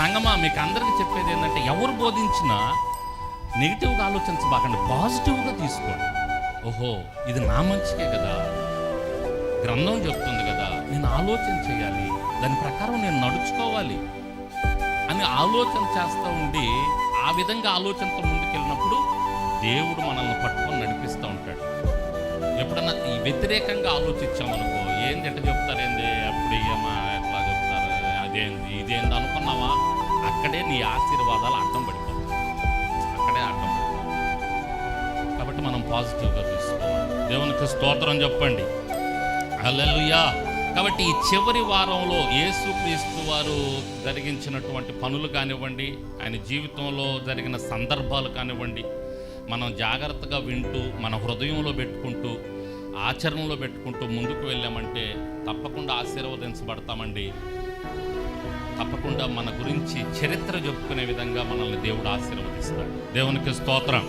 సంగమా, మీకు అందరికీ చెప్పేది ఏంటంటే, ఎవరు బోధించినా నెగిటివ్గా ఆలోచించబాకండి, పాజిటివ్గా తీసుకోండి. ఓహో, ఇది నా మంచికే కదా, గ్రంథం చెప్తుంది కదా, నేను ఆలోచన చేయాలి, దాని ప్రకారం నేను నడుచుకోవాలి అని ఆలోచన చేస్తూ ఉండి, ఆ విధంగా ఆలోచనతో ముందుకెళ్ళినప్పుడు దేవుడు మనల్ని పట్టుకొని నడిపిస్తూ ఉంటాడు. ఎప్పుడన్నా ఈ వ్యతిరేకంగా ఆలోచించామనుకో, ఏంది ఎట్లా చెప్తారేంది, అప్పుడు ఏమా ఎట్లా చెప్తారు, అదేంది ఇదేంది అనుకున్నావా, అక్కడే నీ ఆశీర్వాదాలు అడ్డం పడిపోతాయి, అక్కడే అడ్డం పడిపోతాయి. కాబట్టి మనం పాజిటివ్గా తీసుకోవాలి. దేవునికి స్తోత్రం చెప్పండి, హల్లెలూయా. కాబట్టి ఈ చివరి వారంలో యేసుక్రీస్తు వారు జరిగించినటువంటి పనులు కానివ్వండి, ఆయన జీవితంలో జరిగిన సందర్భాలు కానివ్వండి, మనం జాగ్రత్తగా వింటూ మన హృదయంలో పెట్టుకుంటూ ఆచరణలో పెట్టుకుంటూ ముందుకు వెళ్ళామంటే తప్పకుండా ఆశీర్వదించబడతామండి. తప్పకుండా మన గురించి చరిత్ర చెప్పుకునే విధంగా మనల్ని దేవుడు ఆశీర్వదిస్తాడు. దేవునికి స్తోత్రం.